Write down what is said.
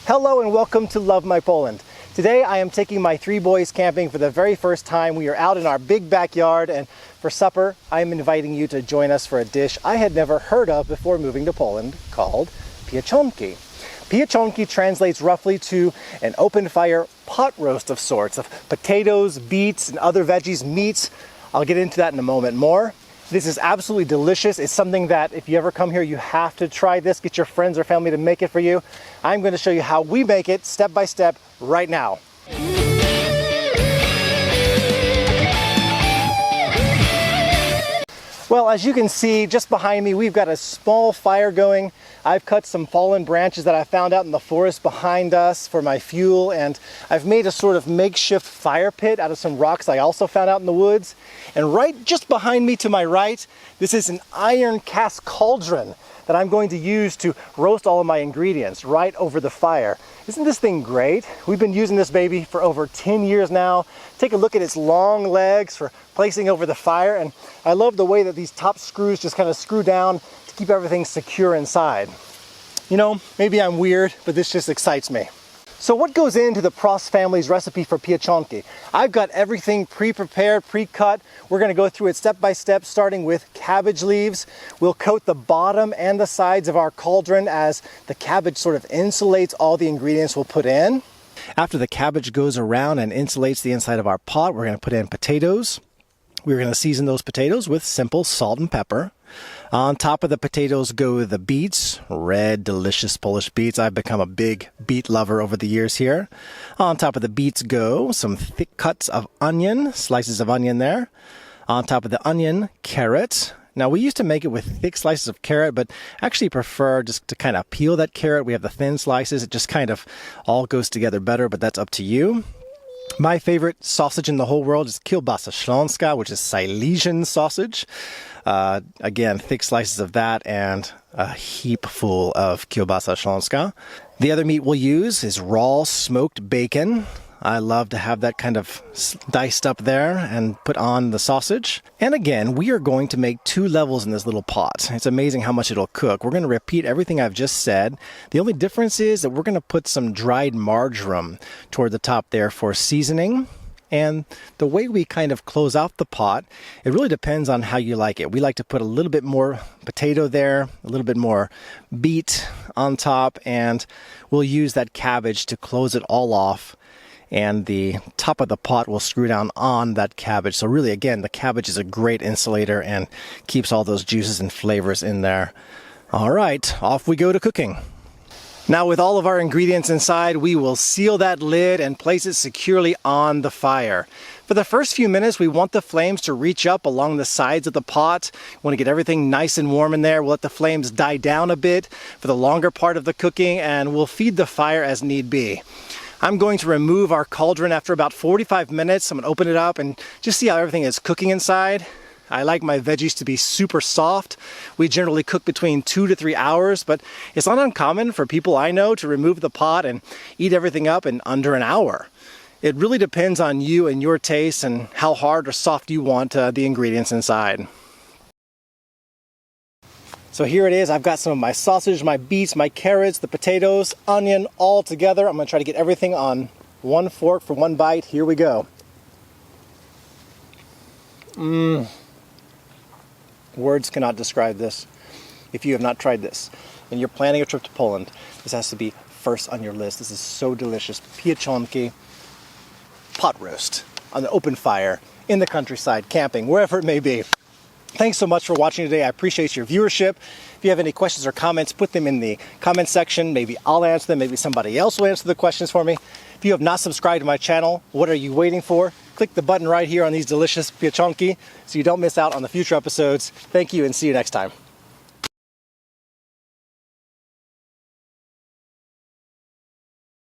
Hello and welcome to Love My Poland. Today I am taking my three boys camping for the very first time. We are out in our big backyard, and for supper I am inviting you to join us for a dish I had never heard of before moving to Poland called pieczonki. Pieczonki translates roughly to an open fire pot roast of sorts, of potatoes, beets, and other veggies, meats. I'll get into that in a moment more. This is absolutely delicious. It's something that if you ever come here, you have to try this. Get your friends or family to make it for you. I'm going to show you how we make it step by step right now. Well, as you can see just behind me, we've got a small fire going. I've cut some fallen branches that I found out in the forest behind us for my fuel, and I've made a sort of makeshift fire pit out of some rocks I also found out in the woods. And right just behind me to my right, this is an iron cast cauldron that I'm going to use to roast all of my ingredients right over the fire. Isn't this thing great? We've been using this baby for over 10 years now. Take a look at its long legs for placing over the fire, and I love the way that these top screws just kind of screw down to keep everything secure inside. You know, maybe I'm weird, but this just excites me. So what goes into the Prost family's recipe for pieczonki? I've got everything pre-prepared, pre-cut. We're going to go through it step by step, starting with cabbage leaves. We'll coat the bottom and the sides of our cauldron as the cabbage sort of insulates all the ingredients we'll put in. After the cabbage goes around and insulates the inside of our pot, we're going to put in potatoes. We're going to season those potatoes with simple salt and pepper. On top of the potatoes go the beets, red, delicious Polish beets. I've become a big beet lover over the years here. On top of the beets go some thick cuts of onion, slices of onion there. On top of the onion, carrot. Now, we used to make it with thick slices of carrot, but actually prefer just to kind of peel that carrot. We have the thin slices. It just kind of all goes together better, but that's up to you. My favorite sausage in the whole world is kielbasa śląska, which is Silesian sausage. Again, thick slices of that and a heap full of kielbasa śląska. The other meat we'll use is raw smoked bacon. I love to have that kind of diced up there and put on the sausage. And again, we are going to make 2 levels in this little pot. It's amazing how much it'll cook. We're going to repeat everything I've just said. The only difference is that we're going to put some dried marjoram toward the top there for seasoning. And the way we kind of close out the pot, it really depends on how you like it. We like to put a little bit more potato there, a little bit more beet on top, and we'll use that cabbage to close it all off. And the top of the pot will screw down on that cabbage. So really, again, the cabbage is a great insulator and keeps all those juices and flavors in there. All right, off we go to cooking. Now, with all of our ingredients inside, we will seal that lid and place it securely on the fire. For the first few minutes, we want the flames to reach up along the sides of the pot. We want to get everything nice and warm in there. We'll let the flames die down a bit for the longer part of the cooking, and we'll feed the fire as need be. I'm going to remove our cauldron after about 45 minutes. I'm going to open it up and just see how everything is cooking inside. I like my veggies to be super soft. We generally cook between 2 to 3 hours, but it's not uncommon for people I know to remove the pot and eat everything up in under an hour. It really depends on you and your taste and how hard or soft you want the ingredients inside. So here it is. I've got some of my sausage, my beets, my carrots, the potatoes, onion, all together. I'm going to try to get everything on one fork for one bite. Here we go. Words cannot describe this. If you have not tried this and you're planning a trip to Poland, this has to be first on your list. This is so delicious. Pieczonki, pot roast on the open fire, in the countryside, camping, wherever it may be. Thanks so much for watching today. I appreciate your viewership. If you have any questions or comments, put them in the comment section. Maybe I'll answer them. Maybe somebody else will answer the questions for me. If you have not subscribed to my channel, what are you waiting for? Click the button right here on these delicious pieczonki so you don't miss out on the future episodes. Thank you and see you next time.